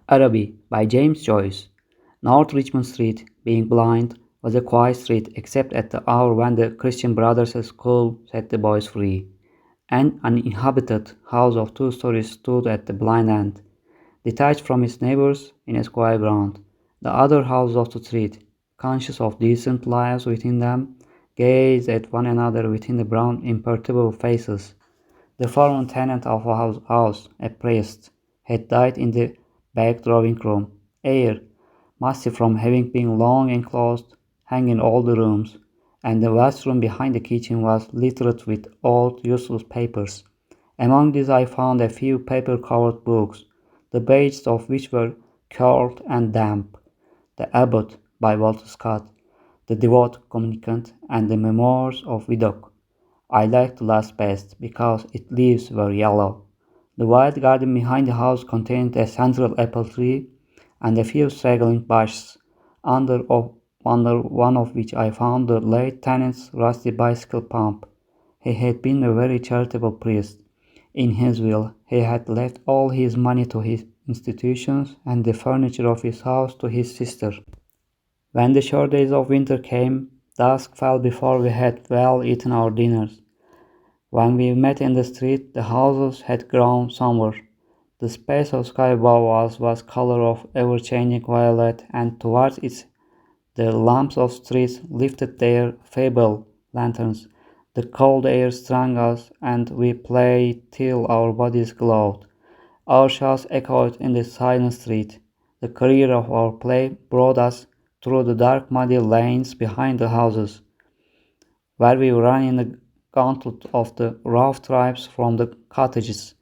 Araby by James Joyce. North Richmond Street, being blind, was a quiet street except at the hour when the Christian Brothers' school set the boys free. An uninhabited house of 2 stories stood at the blind end, detached from its neighbors in a square ground. The other houses of the street, conscious of decent lives within them, gazed at one another within the brown imperturbable faces. The former tenant of our house, a priest, had died in the back drawing-room. Air, musty from having been long enclosed, hung in all the rooms, and the vast room behind the kitchen was littered with old, useless papers. Among these I found a few paper-covered books, the pages of which were curled and damp. The Abbot by Walter Scott, The Devout Communicant, and the Memoirs of Vidocq. I liked the last best because its leaves were yellow. The wide garden behind the house contained a central apple tree and a few straggling bushes, under one of which I found the late tenant's rusty bicycle pump. He had been a very charitable priest. In his will, he had left all his money to his institutions and the furniture of his house to his sister. When the short days of winter came, dusk fell before we had well eaten our dinners. When we met in the street, the houses had grown somber. The space of sky above us was color of ever-changing violet, and towards it the lamps of streets lifted their feeble lanterns. The cold air strung us, and we played till our bodies glowed. Our shouts echoed in the silent street. The career of our play brought us through the dark muddy lanes behind the houses, where we ran in the gauntlet of the rough tribes from the cottages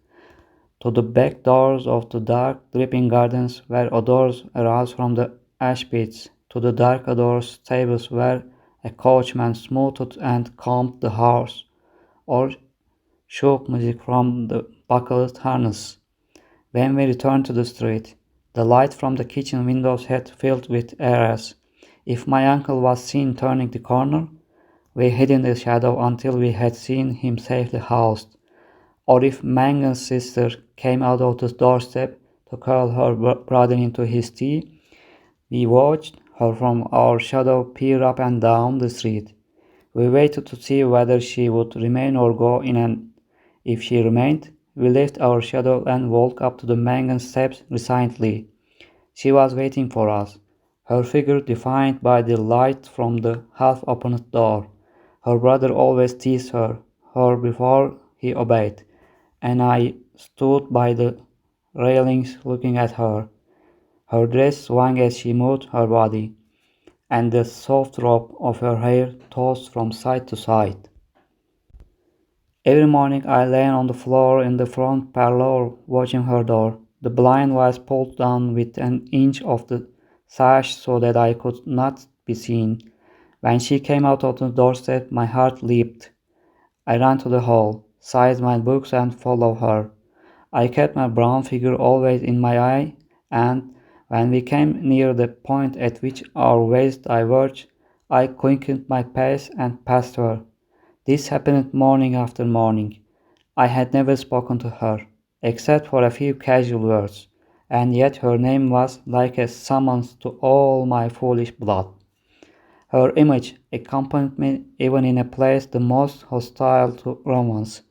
to the back doors of the dark, dripping gardens where odors arose from the ash pits, to the dark outdoor stables where a coachman smoothed and combed the horse, or shook music from the buckled harness. When we returned to the street, the light from the kitchen windows had filled with arras. If my uncle was seen turning the corner, we hid in the shadow until we had seen him safely housed, or if Mangan's sister came out of the doorstep to curl her brother into his tea, we watched her from our shadow peer up and down the street. We waited to see whether she would remain or go in, and if she remained, we left our shadow and walked up to the Mangan steps resignedly. She was waiting for us, her figure defined by the light from the half-opened door. Her brother always teased her before he obeyed, and I stood by the railings looking at her. Her dress swung as she moved her body, and the soft rope of her hair tossed from side to side. Every morning I lay on the floor in the front parlor watching her door. The blind was pulled down with an inch of the sash so that I could not be seen. When she came out of the doorstep, my heart leaped. I ran to the hall, seized my books, and followed her. I kept my brown figure always in my eye, and when we came near the point at which our ways diverged, I quickened my pace and passed her. This happened morning after morning. I had never spoken to her, except for a few casual words, and yet her name was like a summons to all my foolish blood. Her image accompanied me even in a place the most hostile to romance.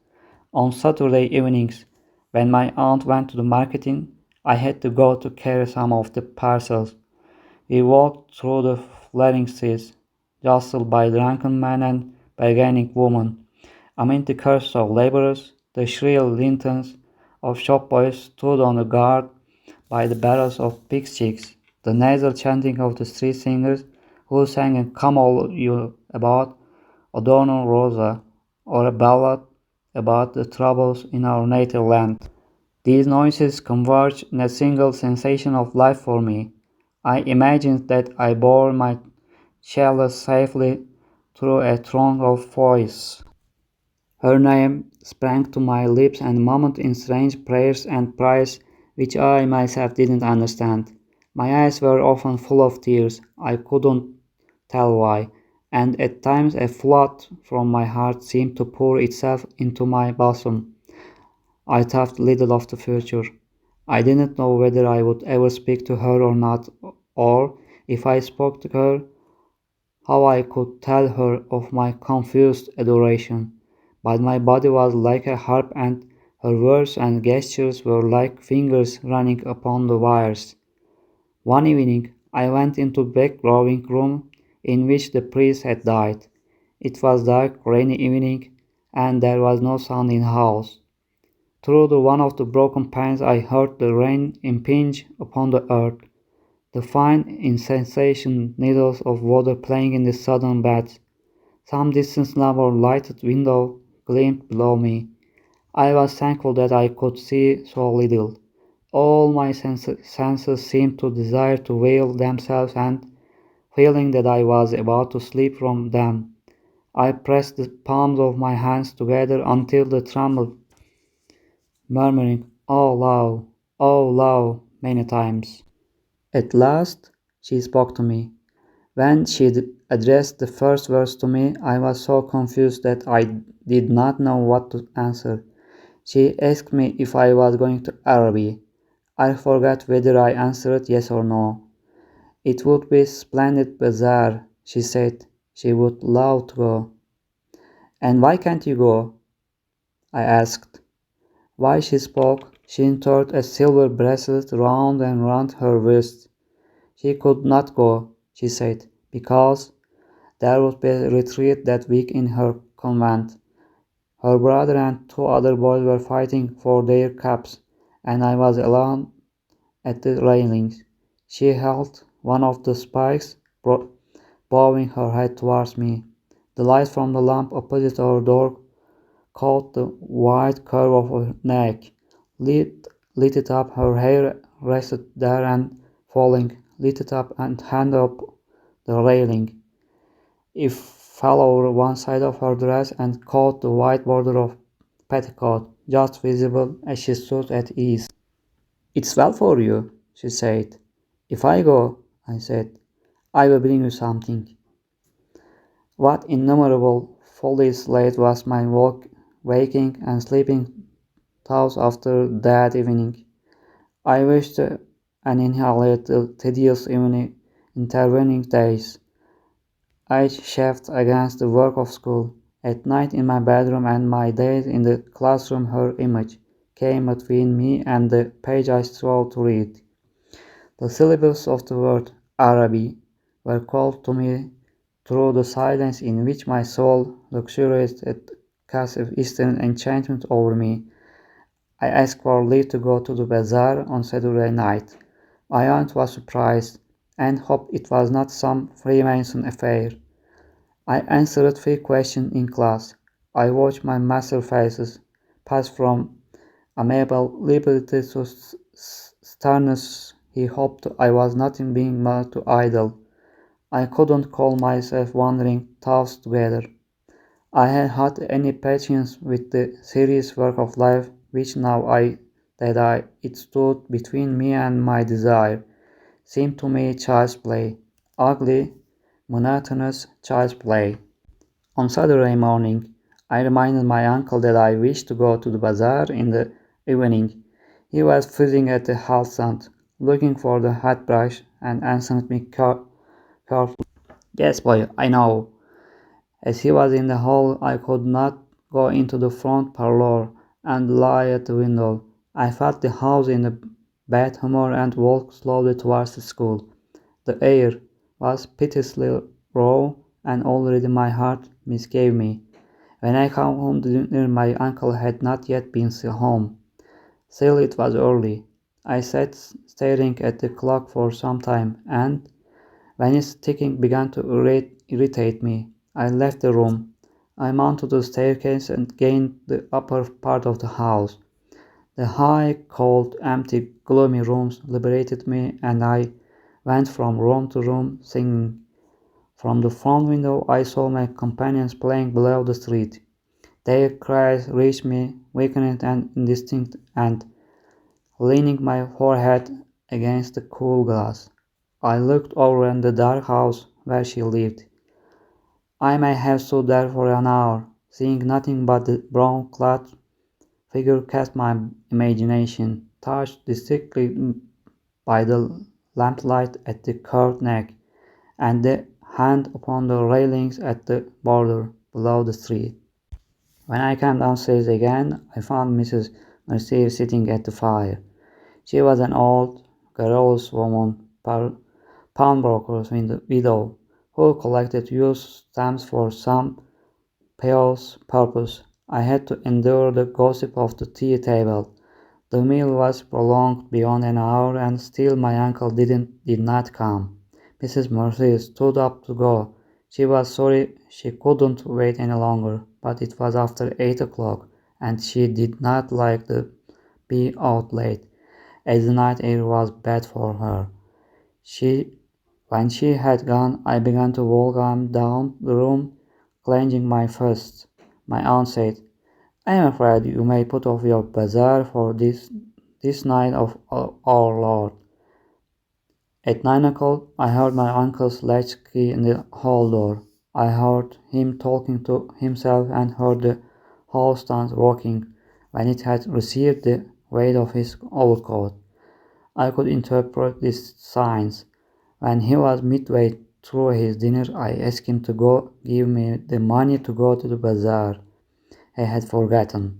On Saturday evenings, when my aunt went to the marketing, I had to go to carry some of the parcels. We walked through the flaring streets, jostled by drunken men and bargaining women. Amid the curses of laborers, the shrill lanterns of shop boys stood on the guard by the barrels of pig's cheeks. The nasal chanting of the street singers who sang a Come All You About Adorno Rosa or a ballad about the troubles in our native land. These noises converged in a single sensation of life for me. I imagined that I bore my chalice safely through a throng of foes. Her name sprang to my lips and mumbled in strange prayers and cries which I myself didn't understand. My eyes were often full of tears, I couldn't tell why, and at times a flood from my heart seemed to pour itself into my bosom. I thought little of the future. I didn't know whether I would ever speak to her or not, or if I spoke to her, how I could tell her of my confused adoration. But my body was like a harp, and her words and gestures were like fingers running upon the wires. One evening I went into the back drawing room in which the priest had died. It was dark, rainy evening, and there was no sound in the house. Through one of the broken panes I heard the rain impinge upon the earth, the fine insensation needles of water playing in the sodden beds. Some distant lamp or lighted window gleamed below me. I was thankful that I could see so little. All my senses seemed to desire to veil themselves, and, feeling that I was about to slip from them, I pressed the palms of my hands together until they trembled, murmuring, oh love, many times. At last she spoke to me. When she addressed the first words to me, I was so confused that I did not know what to answer. She asked me if I was going to Araby. I forgot whether I answered yes or no. It would be splendid bazaar, she said. She would love to go. And why can't you go? I asked. While she spoke, she interred a silver bracelet round and round her wrist. She could not go, she said, because there would be a retreat that week in her convent. Her brother and two other boys were fighting for their caps, and I was alone at the railings. She held one of the spikes, bowing her head towards me. The light from the lamp opposite our door caught the white curve of her neck, lit it up. Her hair rested there and, falling, lit it up and hung up the railing. It fell over one side of her dress and caught the white border of petticoat, just visible as she stood at ease. It's well for you, she said. If I go, I said, I will bring you something. What innumerable follies late was my waking and sleeping thoughts after that evening. I wished to annihilate the tedious intervening days. I chafed against the work of school. At night in my bedroom and my days in the classroom her image came between me and the page I strove to read. The syllables of the word Araby were called to me through the silence in which my soul luxuriated cast of Eastern enchantment over me. I asked for leave to go to the bazaar on Saturday night. My aunt was surprised, and hoped it was not some Freemason affair. I answered three questions in class. I watched my master's faces pass from amiable liberty to sternness. He hoped I was not being made too idle. I couldn't call myself wandering thoughts together. I had had any patience with the serious work of life which now it stood between me and my desire, seemed to me child's play, ugly, monotonous child's play. On Saturday morning, I reminded my uncle that I wished to go to the bazaar in the evening. He was fiddling at the hall stand, looking for the hat brush, and answered me carefully. Yes, boy, I know. As he was in the hall, I could not go into the front parlour and lie at the window. I felt the house in a bad humour and walked slowly towards the school. The air was piteously raw, and already my heart misgave me. When I came home to dinner, my uncle had not yet been home. Still, it was early. I sat staring at the clock for some time, and, when its ticking began to irritate me, I left the room. I mounted the staircase and gained the upper part of the house. The high, cold, empty, gloomy rooms liberated me, and I went from room to room singing. From the front window I saw my companions playing below the street. Their cries reached me, weakened and indistinct, and, leaning my forehead against the cool glass, I looked over at the dark house where she lived. I may have stood there for an hour, seeing nothing but the brown-clad figure cast my imagination. touched distinctly by the lamplight at the curved neck, and the hand upon the railings at the border below the street. When I came downstairs again, I found Mrs. Mercier sitting at the fire. She was an old, garrulous woman, pawnbroker's widow, who collected used stamps for some pious purpose. I had to endure the gossip of the tea table. The meal was prolonged beyond an hour, and still my uncle did not come. Mrs. Mercier stood up to go. She was sorry she couldn't wait any longer, but it was after 8 o'clock, and she did not like to be out late, as the night air was bad for her. She, when she had gone, I began to walk down the room, clenching my fists. My aunt said, "I am afraid you may put off your bazaar for this night of our Lord." At 9 o'clock, I heard my uncle's latch key in the hall door. I heard him talking to himself and heard the hall stand rocking when it had received the weight of his overcoat. I could interpret these signs. When he was midway through his dinner, I asked him to go give me the money to go to the bazaar. He had forgotten.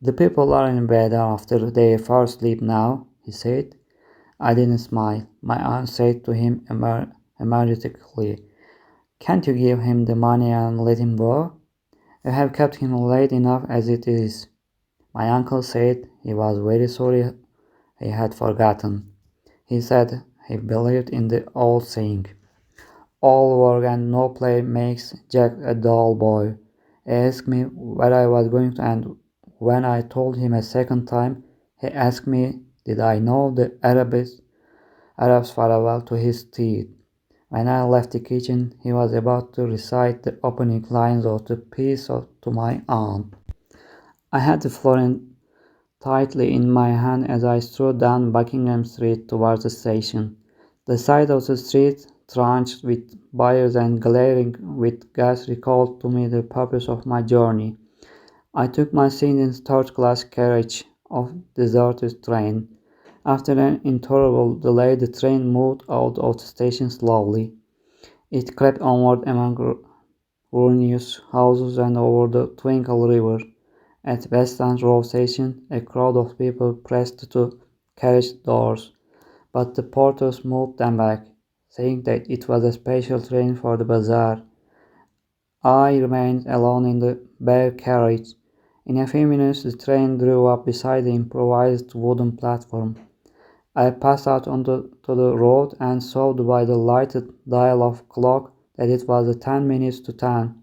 "The people are in bed after their first sleep now," he said. I didn't smile. My aunt said to him energetically, "Can't you give him the money and let him go? You have kept him late enough as it is." My uncle said he was very sorry he had forgotten. He said he believed in the old saying, "All work and no play makes Jack a dull boy." He asked me where I was going, and when I told him a second time, he asked me did I know the Arab's farewell to his teeth. When I left the kitchen, he was about to recite the opening lines of the piece to my aunt. I had the florin tightly in my hand as I strode down Buckingham Street towards the station. The sight of the street, tranched with buyers and glaring with gas, recalled to me the purpose of my journey. I took my seat in the third-class carriage of the deserted train. After an intolerable delay, the train moved out of the station slowly. It crept onward among ruinous houses and over the Twinkle River. At West End Road Station, a crowd of people pressed to carriage doors, but the porters moved them back, saying that it was a special train for the bazaar. I remained alone in the bare carriage. In a few minutes, the train drew up beside the improvised wooden platform. I passed out to the road and saw by the lighted dial of clock that it was 10 minutes to 10.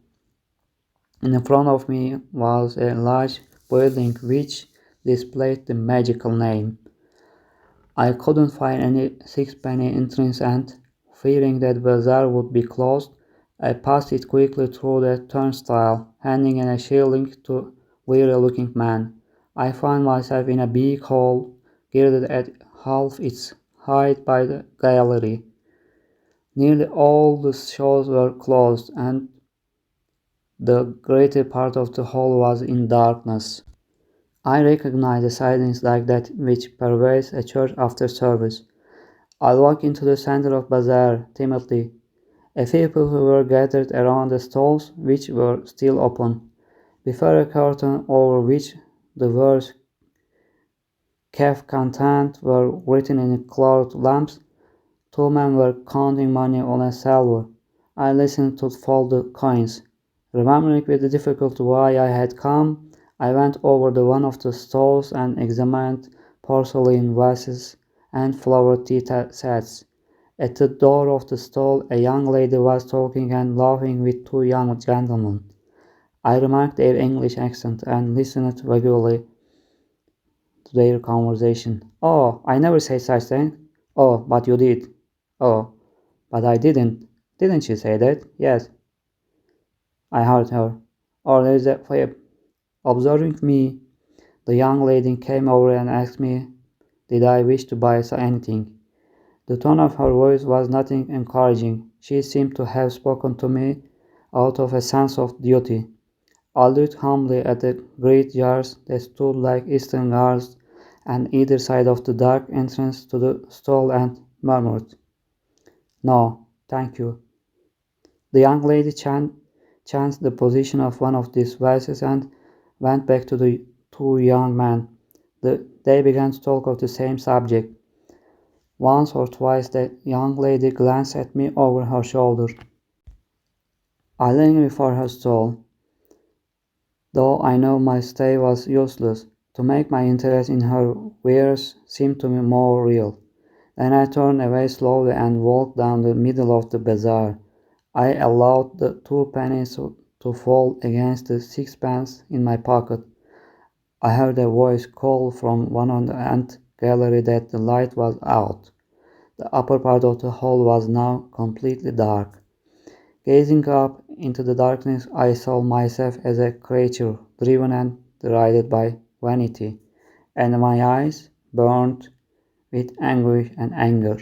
In front of me was a large building which displayed the magical name. I couldn't find any sixpenny entrance, and, fearing that bazaar would be closed, I passed it quickly through the turnstile, handing in a shilling to a weary-looking man. I found myself in a big hall, girded at half its height by the gallery. Nearly all the shows were closed, and the greater part of the hall was in darkness. I recognized a silence like that which pervades a church after service. I walked into the center of bazaar timidly. A few people were gathered around the stalls, which were still open. Before a curtain over which the words "Kef Content" were written in cloth lamps, two men were counting money on a salver. I listened to fold the coins. Remembering with difficulty why I had come, I went over to one of the stalls and examined porcelain vases and flower tea sets. At the door of the stall, a young lady was talking and laughing with two young gentlemen. I remarked their English accent and listened vaguely to their conversation. "Oh, I never said such thing." "Oh, but you did." "Oh, but I didn't." "Didn't she say that?" "Yes, I heard her." "Or there's a fib." Observing me, the young lady came over and asked me did I wish to buy anything. The tone of her voice was nothing encouraging. She seemed to have spoken to me out of a sense of duty. I looked humbly at the great jars that stood like Eastern gods on either side of the dark entrance to the stall and murmured, "No, thank you." The young lady changed the position of one of these vases and went back to the two young men. They began to talk of the same subject. Once or twice the young lady glanced at me over her shoulder. I lingered before her stall, though I knew my stay was useless. To make my interest in her wares seem to me more real. Then I turned away slowly and walked down the middle of the bazaar. I allowed the 2 pennies to fall against the sixpence in my pocket. I heard a voice call from one of the ant gallery that the light was out. The upper part of the hall was now completely dark. Gazing up into the darkness, I saw myself as a creature driven and derided by vanity, and my eyes burned with anguish and anger.